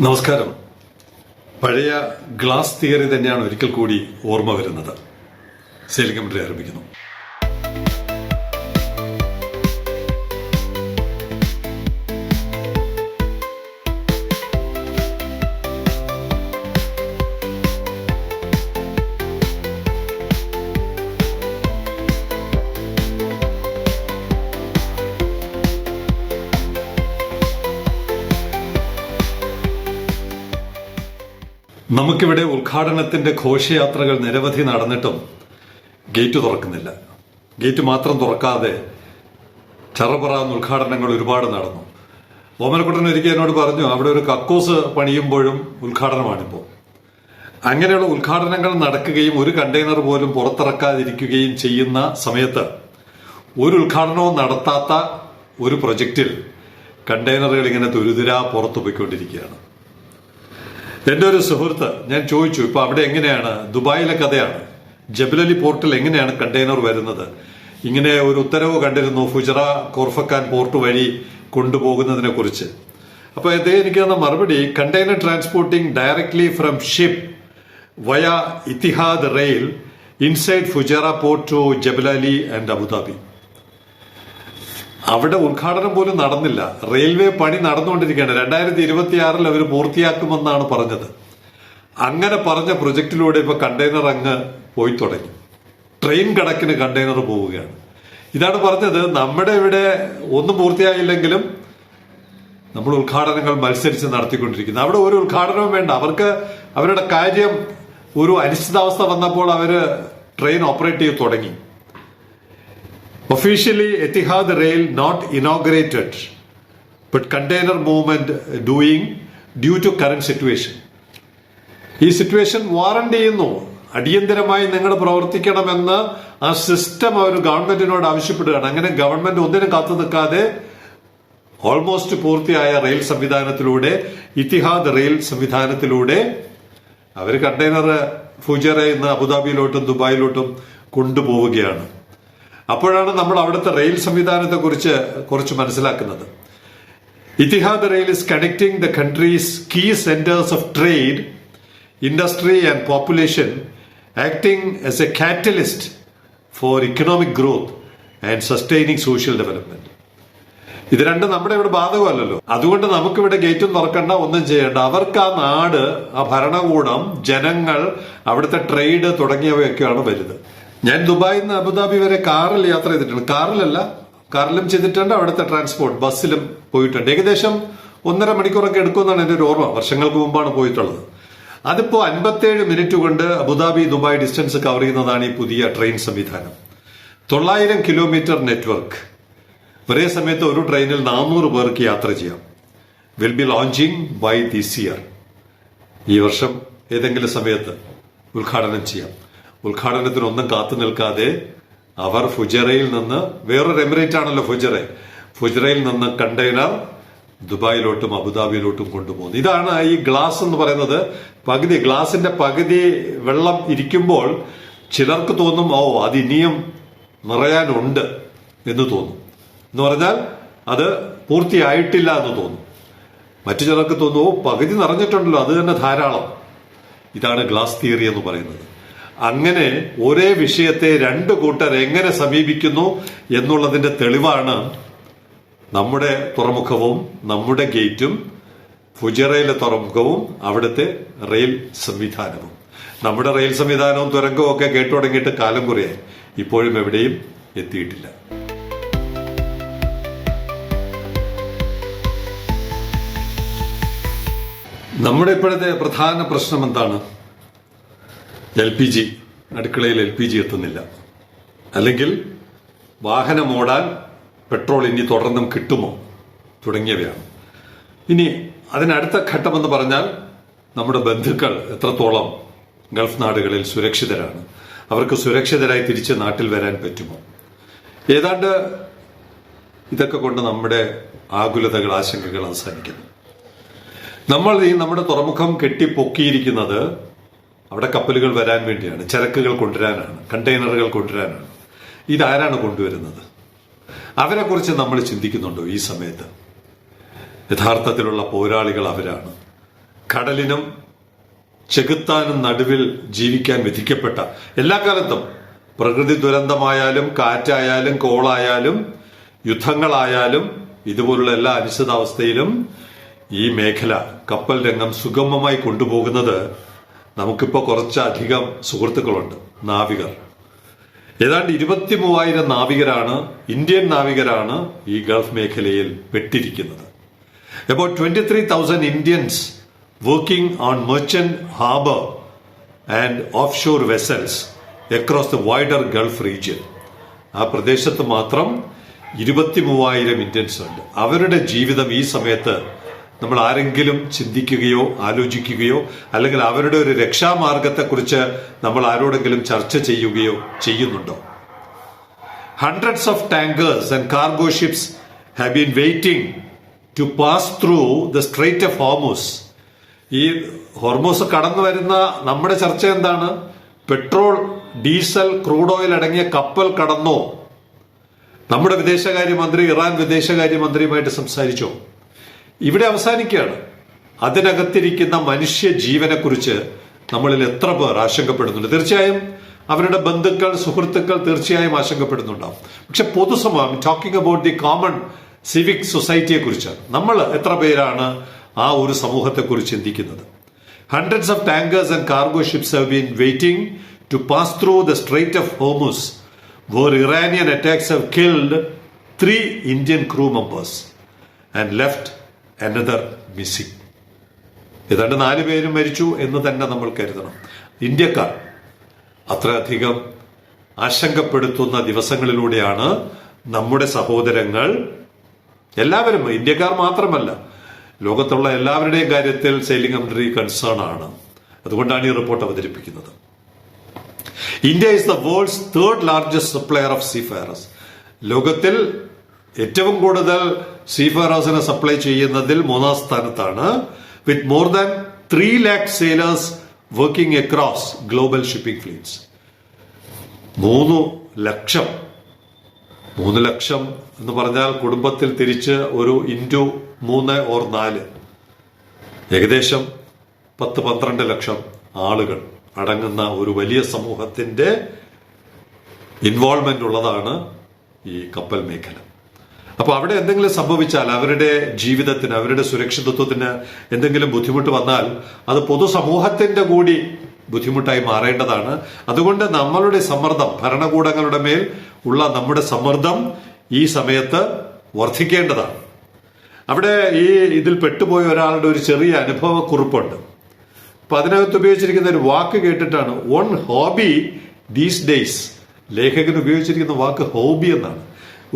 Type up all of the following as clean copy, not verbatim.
നമസ്കാരം. പഴയ glass theory തന്നെയാണ് ഒരിക്കൽ കൂടി ഓർമ്മ വരുന്നത്. സെയിൽ കമന്ററി ആരംഭിക്കുന്നു. നമുക്കിവിടെ ഉദ്ഘാടനത്തിന്റെ ഘോഷയാത്രകൾ നിരവധി നടന്നിട്ടും ഗേറ്റ് തുറക്കുന്നില്ല. ഗേറ്റ് മാത്രം തുറക്കാതെ ചറപറാന്ന് ഉദ്ഘാടനങ്ങൾ ഒരുപാട് നടന്നു. ഓമനക്കുട്ടൻ ഒരിക്കൽ എന്നോട് പറഞ്ഞു, അവിടെ ഒരു കക്കൂസ് പണിയുമ്പോഴും ഉദ്ഘാടനമാണിപ്പോൾ. അങ്ങനെയുള്ള ഉദ്ഘാടനങ്ങൾ നടക്കുകയും ഒരു കണ്ടെയ്നർ പോലും പുറത്തിറക്കാതിരിക്കുകയും ചെയ്യുന്ന സമയത്ത് ഒരു ഉദ്ഘാടനവും നടത്താത്ത ഒരു പ്രൊജക്റ്റിൽ കണ്ടെയ്നറുകൾ ഇങ്ങനെ തുരുതുരാ പുറത്തു പോയിക്കൊണ്ടിരിക്കുകയാണ്. എന്റെ ഒരു സുഹൃത്ത് ഞാൻ ചോദിച്ചു, ഇപ്പൊ അവിടെ എങ്ങനെയാണ്, ദുബായിലെ കഥയാണ്, ജബലലി പോർട്ടിൽ എങ്ങനെയാണ് കണ്ടെയ്നർ വരുന്നത്? ഇങ്ങനെ ഒരു ഉത്തരവ് കണ്ടിരുന്നു ഫുജറ കോർഫക്കാൻ പോർട്ട് വഴി കൊണ്ടുപോകുന്നതിനെ കുറിച്ച്. അപ്പൊ അദ്ദേഹം എനിക്ക് തന്ന മറുപടി, container transporting directly from ship via Etihad rail inside Fujairah port to Jebel Ali and Abu Dhabi. അവിടെ ഉദ്ഘാടനം പോലും നടന്നില്ല. റെയിൽവേ പണി നടന്നുകൊണ്ടിരിക്കുകയാണ്. 2026 അവർ പൂർത്തിയാക്കുമെന്നാണ് പറഞ്ഞത്. അങ്ങനെ പറഞ്ഞ പ്രൊജക്ടിലൂടെ ഇപ്പൊ കണ്ടെയ്നർ അങ്ങ് പോയി തുടങ്ങി. ട്രെയിൻ കണക്കിന് കണ്ടെയ്നർ പോവുകയാണ്. ഇതാണ് പറഞ്ഞത്, നമ്മുടെ ഇവിടെ ഒന്നും പൂർത്തിയായില്ലെങ്കിലും നമ്മൾ ഉദ്ഘാടനങ്ങൾ മത്സരിച്ച് നടത്തിക്കൊണ്ടിരിക്കുന്നു. അവിടെ ഒരു ഉദ്ഘാടനവും വേണ്ട. അവർക്ക് അവരുടെ കാര്യം ഒരു അനിശ്ചിതാവസ്ഥ വന്നപ്പോൾ അവര് ട്രെയിൻ ഓപ്പറേറ്റ് ചെയ്ത് തുടങ്ങി. Officially, Etihad Rail not inaugurated, but container movement doing due to current situation. ഈ സിറ്റുവേഷൻ വാറന്റ് ചെയ്യുന്നു. അടിയന്തരമായി നിങ്ങൾ പ്രവർത്തിക്കണമെന്ന് ആ സിസ്റ്റം അവർ ഗവൺമെന്റിനോട് ആവശ്യപ്പെടുകയാണ്. അങ്ങനെ ഗവൺമെന്റ് ഒന്നിനും കാത്തു നിൽക്കാതെ ഓൾമോസ്റ്റ് പൂർത്തിയായ റെയിൽ സംവിധാനത്തിലൂടെ, ഇത്തിഹാദ് റെയിൽ സംവിധാനത്തിലൂടെ അവർ കണ്ടെയ്നർ ഫുജറയിൽ നിന്ന് അബുദാബിയിലോട്ടും ദുബായിലോട്ടും കൊണ്ടുപോവുകയാണ്. അപ്പോഴാണ് നമ്മൾ അവിടുത്തെ റെയിൽ സംവിധാനത്തെ കുറിച്ച് കുറച്ച് മനസ്സിലാക്കുന്നത്. Etihad rail is connecting the countries key centres of trade, industry and population, acting as a catalyst for economic growth and sustaining social development. ഇത് രണ്ടും നമ്മുടെ ഇവിടെ ബാധകമല്ലല്ലോ. അതുകൊണ്ട് നമുക്കിവിടെ ഗേറ്റും തുറക്കണ്ട, ഒന്നും ചെയ്യേണ്ട. അവർക്ക് ആ നാട്, ആ ഭരണകൂടം, ജനങ്ങൾ, അവിടുത്തെ ട്രേഡ് തുടങ്ങിയവയൊക്കെയാണ് വലുത്. ഞാൻ ദുബായിൽ നിന്ന് അബുദാബി വരെ കാറിൽ യാത്ര ചെയ്തിട്ടുണ്ട്. കാറിലും ചെയ്തിട്ടുണ്ട്, അവിടുത്തെ ട്രാൻസ്പോർട്ട് ബസ്സിലും പോയിട്ടുണ്ട്. ഏകദേശം 1.5 മണിക്കൂറൊക്കെ എടുക്കുമെന്നാണ് എന്റെ ഒരു ഓർമ്മ. വർഷങ്ങൾക്ക് മുമ്പാണ് പോയിട്ടുള്ളത്. അതിപ്പോ 57 മിനിറ്റ് കൊണ്ട് അബുദാബി ദുബായ് ഡിസ്റ്റൻസ് കവർ ചെയ്യുന്നതാണ് ഈ പുതിയ ട്രെയിൻ സംവിധാനം. 900 കിലോമീറ്റർ നെറ്റ്വർക്ക്. ഒരേ സമയത്ത് ഒരു ട്രെയിനിൽ 400 പേർക്ക് യാത്ര ചെയ്യാം. Will be launching by this year. ഈ വർഷം ഏതെങ്കിലും സമയത്ത് ഉദ്ഘാടനം ചെയ്യാം. ഉദ്ഘാടനത്തിനൊന്നും കാത്തു നിൽക്കാതെ അവർ ഫുജറയിൽ നിന്ന്, വേറൊരു എമിറേറ്റ് ആണല്ലോ ഫുജറയിൽ നിന്ന് കണ്ടെയ്നർ ദുബായിലോട്ടും അബുദാബിയിലോട്ടും കൊണ്ടുപോകുന്നു. ഇതാണ് ഈ ഗ്ലാസ് എന്ന് പറയുന്നത്. ഗ്ലാസിന്റെ പകുതി വെള്ളം ഇരിക്കുമ്പോൾ ചിലർക്ക് തോന്നും, ഓ അത് ഇനിയും നിറയാനുണ്ട് എന്ന് തോന്നും. എന്ന് പറഞ്ഞാൽ അത് പൂർത്തിയായിട്ടില്ല എന്ന് തോന്നും. മറ്റു ചിലർക്ക് തോന്നും, ഓ പകുതി നിറഞ്ഞിട്ടുണ്ടല്ലോ, അത് തന്നെ ധാരാളം. ഇതാണ് ഗ്ലാസ് തിയറി എന്ന് പറയുന്നത്. അങ്ങനെ ഒരേ വിഷയത്തെ രണ്ട് കൂട്ടർ എങ്ങനെ സമീപിക്കുന്നു എന്നുള്ളതിന്റെ തെളിവാണ് നമ്മുടെ തുറമുഖവും നമ്മുടെ ഗേറ്റും, ഫുജറയിലെ തുറമുഖവും അവിടുത്തെ റെയിൽ സംവിധാനവും. നമ്മുടെ റെയിൽ സംവിധാനവും തുരങ്കവും ഒക്കെ കേട്ടു തുടങ്ങിയിട്ട് കാലം കുറയായി. ഇപ്പോഴും എവിടെയും എത്തിയിട്ടില്ല. നമ്മുടെ ഇപ്പോഴത്തെ പ്രധാന പ്രശ്നം എന്താണ്? LPG, അടുക്കളയിൽ LPG എത്തുന്നില്ല. അല്ലെങ്കിൽ വാഹനം ഓടാൻ പെട്രോൾ ഇനി തുടർന്നും കിട്ടുമോ തുടങ്ങിയവയാണ്. ഇനി അതിനടുത്ത ഘട്ടമെന്ന് പറഞ്ഞാൽ നമ്മുടെ ബന്ധുക്കൾ എത്രത്തോളം ഗൾഫ് നാടുകളിൽ സുരക്ഷിതരാണ്, അവർക്ക് സുരക്ഷിതരായി തിരിച്ച് നാട്ടിൽ വരാൻ പറ്റുമോ? ഏതാണ്ട് ഇതൊക്കെ കൊണ്ട് നമ്മുടെ ആകുലതകൾ, ആശങ്കകൾ അവസാനിക്കുന്നു. നമ്മൾ നമ്മുടെ തുറമുഖം കെട്ടിപ്പൊക്കിയിരിക്കുന്നത് അവിടെ കപ്പലുകൾ വരാൻ വേണ്ടിയാണ്, ചരക്കുകൾ കൊണ്ടുവരാനാണ്, കണ്ടെയ്നറുകൾ കൊണ്ടുവരാനാണ്. ഇതാരാണ് കൊണ്ടുവരുന്നത്? അവരെ കുറിച്ച് നമ്മൾ ചിന്തിക്കുന്നുണ്ടോ ഈ സമയത്ത്? യഥാർത്ഥത്തിലുള്ള പോരാളികൾ അവരാണ്. കടലിനും ചെകുത്താനും നടുവിൽ ജീവിക്കാൻ വിധിക്കപ്പെട്ട, എല്ലാ കാലത്തും പ്രകൃതി ദുരന്തമായാലും കാറ്റായാലും കോളായാലും യുദ്ധങ്ങളായാലും ഇതുപോലുള്ള എല്ലാ അനിശ്ചിതാവസ്ഥയിലും ഈ മേഖല കപ്പൽ രംഗം സുഗമമായി കൊണ്ടുപോകുന്നത് നമുക്കിപ്പോൾ കുറച്ചധികം സുഹൃത്തുക്കളുണ്ട്, നാവികർ. ഏതാണ്ട് 23,000 നാവികരാണ്, ഇന്ത്യൻ നാവികരാണ് ഈ ഗൾഫ് മേഖലയിൽ പെട്ടിരിക്കുന്നത്. About 23,000 Indians working on merchant harbor and offshore vessels across the wider Gulf region. ആ പ്രദേശത്ത് മാത്രം 23,000 ഇന്ത്യൻസ് ഉണ്ട്. അവരുടെ ജീവിതം ഈ സമയത്ത് നമ്മൾ ആരെങ്കിലും ചിന്തിക്കുകയോ ആലോചിക്കുകയോ അല്ലെങ്കിൽ അവരുടെ ഒരു രക്ഷാമാർഗത്തെക്കുറിച്ച് നമ്മൾ ആരോടെങ്കിലും ചർച്ച ചെയ്യുകയോ ചെയ്യുന്നുണ്ടോ? Hundreds of tankers and cargo ships have been waiting to pass through the Strait of Hormuz. ഈ ഹോർമോസ് കടന്നു വരുന്ന നമ്മുടെ ചർച്ച എന്താണ്? പെട്രോൾ, ഡീസൽ, ക്രൂഡ് ഓയിൽ അടങ്ങിയ കപ്പൽ കടന്നോ? നമ്മുടെ വിദേശകാര്യമന്ത്രി ഇറാൻ വിദേശകാര്യമന്ത്രിയുമായിട്ട് സംസാരിച്ചോ? ഇവിടെ അവസാനിക്കുകയാണ്. അതിനകത്തിരിക്കുന്ന മനുഷ്യ ജീവനെക്കുറിച്ച് നമ്മളിൽ എത്ര പേർ ആശങ്കപ്പെടുന്നുണ്ട്? തീർച്ചയായും അവരുടെ ബന്ധുക്കൾ, സുഹൃത്തുക്കൾ തീർച്ചയായും ആശങ്കപ്പെടുന്നുണ്ടാവും. പക്ഷെ പൊതുസമൂഹം, talking about the common civic സൊസൈറ്റിയെ കുറിച്ചാണ്. നമ്മൾ എത്ര പേരാണ് ആ ഒരു സമൂഹത്തെക്കുറിച്ച് ചിന്തിക്കുന്നത്? Hundreds of tankers and cargo ships have been waiting to pass through the Strait of Hormuz, where Iranian attacks have killed 3 Indian crew members and left another missing. ഏതാണ്ട് 4 പേരും മരിച്ചു എന്ന് തന്നെ നമ്മൾ കരുതണം. ഇന്ത്യക്കാർ അത്രയധികം ആശങ്കപ്പെടുത്തുന്ന ദിവസങ്ങളിലൂടെയാണ് നമ്മുടെ സഹോദരങ്ങൾ എല്ലാവരും, ഇന്ത്യക്കാർ മാത്രമല്ല, ലോകത്തുള്ള എല്ലാവരുടെയും കാര്യത്തിൽ സെയിലിംഗ് കൺട്രി കൺസേൺ ആണ്. അതുകൊണ്ടാണ് ഈ റിപ്പോർട്ട് അവതരിപ്പിക്കുന്നത്. India is the world's 3rd largest supplier of seafarers. ലോകത്തിൽ ഏറ്റവും കൂടുതൽ സീഫെയറേഴ്സിനെ സപ്ലൈ ചെയ്യുന്നതിൽ 3ാം സ്ഥാനത്താണ്, with more than 3 lakh sailors working across global shipping fleets. 3 ലക്ഷം എന്ന് പറഞ്ഞാൽ കുടുംബത്തിൽ തിരിച്ച് ഒരു ഇൻറ്റു 3 or 4 ഏകദേശം 10-12 ലക്ഷം ആളുകൾ അടങ്ങുന്ന ഒരു വലിയ സമൂഹത്തിന്റെ ഇൻവോൾവ്മെന്റ് ഉള്ളതാണ് ഈ കപ്പൽ മേഖല. അപ്പൊ അവിടെ എന്തെങ്കിലും സംഭവിച്ചാൽ, അവരുടെ ജീവിതത്തിന്, അവരുടെ സുരക്ഷിതത്വത്തിന് എന്തെങ്കിലും ബുദ്ധിമുട്ട് വന്നാൽ അത് പൊതുസമൂഹത്തിന്റെ കൂടി ബുദ്ധിമുട്ടായി മാറേണ്ടതാണ്. അതുകൊണ്ട് നമ്മളുടെ സമ്മർദ്ദം, ഭരണകൂടങ്ങളുടെ മേൽ ഉള്ള നമ്മുടെ സമ്മർദ്ദം ഈ സമയത്ത് വർദ്ധിക്കേണ്ടതാണ്. അവിടെ ഇതിൽ പെട്ടുപോയ ഒരാളുടെ ഒരു ചെറിയ അനുഭവക്കുറിപ്പുണ്ട്. അപ്പൊ അതിനകത്ത് ഉപയോഗിച്ചിരിക്കുന്ന ഒരു വാക്ക് കേട്ടിട്ടാണ്. One hobby these days. ലേഖകൻ ഉപയോഗിച്ചിരിക്കുന്ന വാക്ക് ഹോബി എന്നാണ്.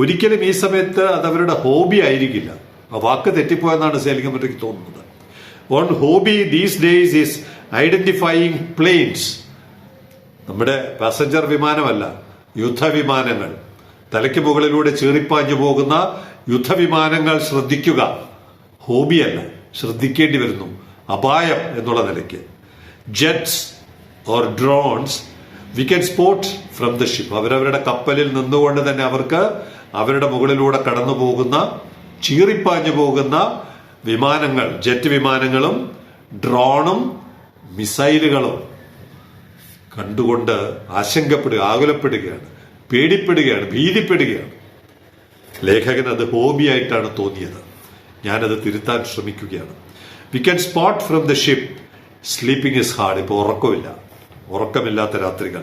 ഒരിക്കലും ഈ സമയത്ത് അത് അവരുടെ ഹോബി ആയിരിക്കില്ല. ആ വാക്ക് തെറ്റിപ്പോയെന്നാണ് സെയിലിംഗ് കമ്മിറ്റിക്ക് തോന്നുന്നത്. One hobby these days is identifying planes. നമ്മുടെ പാസഞ്ചർ വിമാനമല്ല, യുദ്ധവിമാനങ്ങൾ, തലയ്ക്ക് മുകളിലൂടെ ചീറിപ്പാഞ്ഞു പോകുന്ന യുദ്ധവിമാനങ്ങൾ ശ്രദ്ധിക്കുക. ഹോബിയല്ല, ശ്രദ്ധിക്കേണ്ടി വരുന്നു, അപായം എന്നുള്ള നിലയ്ക്ക്. Jets or drones V can spot from the ship. അവരവരുടെ കപ്പലിൽ നിന്നുകൊണ്ട് തന്നെ അവർക്ക് അവരുടെ മുകളിലൂടെ കടന്നു പോകുന്ന, ചീറിപ്പാഞ്ഞു പോകുന്ന വിമാനങ്ങൾ, ജെറ്റ് വിമാനങ്ങളും ഡ്രോണും മിസൈലുകളും കണ്ടുകൊണ്ട് ആശങ്കപ്പെടുക, ആകുലപ്പെടുകയാണ്, പേടിപ്പെടുകയാണ്, ഭീതിപ്പെടുകയാണ്. ലേഖകൻ അത് ഹോബിയായിട്ടാണ് തോന്നിയത്. ഞാനത് തിരുത്താൻ ശ്രമിക്കുകയാണ്. We can spot from the ship sleeping is hard. ഇപ്പോൾ ഉറക്കമില്ലാത്ത രാത്രികൾ.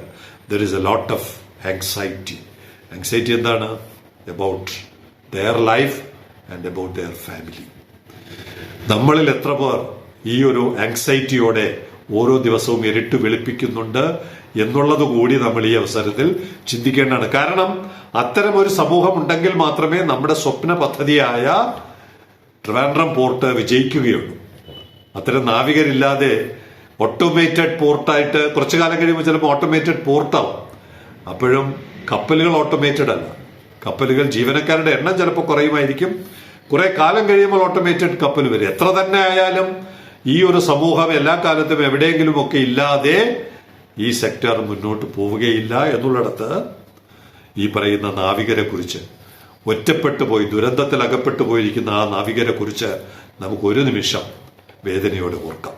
There is a lot of anxiety. Anxiety എന്താണ്? About their life and about their family. നമ്മളിൽ എത്ര പേർ ഈ ഒരു ആങ്സൈറ്റിയോടെ ഓരോ ദിവസവും ഇരുട്ട് വെളുപ്പിക്കുന്നുണ്ട് എന്നുള്ളത് കൂടി നമ്മൾ ഈ അവസരത്തിൽ ചിന്തിക്കേണ്ടതാണ്. കാരണം അത്തരം ഒരു സമൂഹം ഉണ്ടെങ്കിൽ മാത്രമേ നമ്മുടെ സ്വപ്ന പദ്ധതിയായ ട്രിവാൻഡ്രം പോർട്ട് വിജയിക്കുകയുള്ളൂ. അത്തരം നാവികരില്ലാതെ ഓട്ടോമേറ്റഡ് പോർട്ടായിട്ട് കുറച്ചു കാലം കഴിയുമ്പോൾ ചിലപ്പോൾ ഓട്ടോമേറ്റഡ് പോർട്ടാവും. അപ്പോഴും കപ്പലുകൾ ഓട്ടോമേറ്റഡ് അല്ല. കപ്പലുകൾ ജീവനക്കാരുടെ എണ്ണം ചിലപ്പോൾ കുറയുമായിരിക്കും. കുറെ കാലം കഴിയുമ്പോൾ ഓട്ടോമേറ്റഡ് കപ്പൽ വരും. എത്ര തന്നെ ആയാലും ഈ ഒരു സമൂഹം എല്ലാ കാലത്തും എവിടെയെങ്കിലും ഒക്കെ ഇല്ലാതെ ഈ സെക്ടർ മുന്നോട്ട് പോവുകയില്ല എന്നുള്ളിടത്ത് ഈ പറയുന്ന നാവികരെ കുറിച്ച്, ഒറ്റപ്പെട്ടു പോയി ദുരന്തത്തിൽ അകപ്പെട്ടു പോയിരിക്കുന്ന ആ നാവികരെ കുറിച്ച് നമുക്ക് ഒരു നിമിഷം വേദനയോടെ ഓർക്കാം.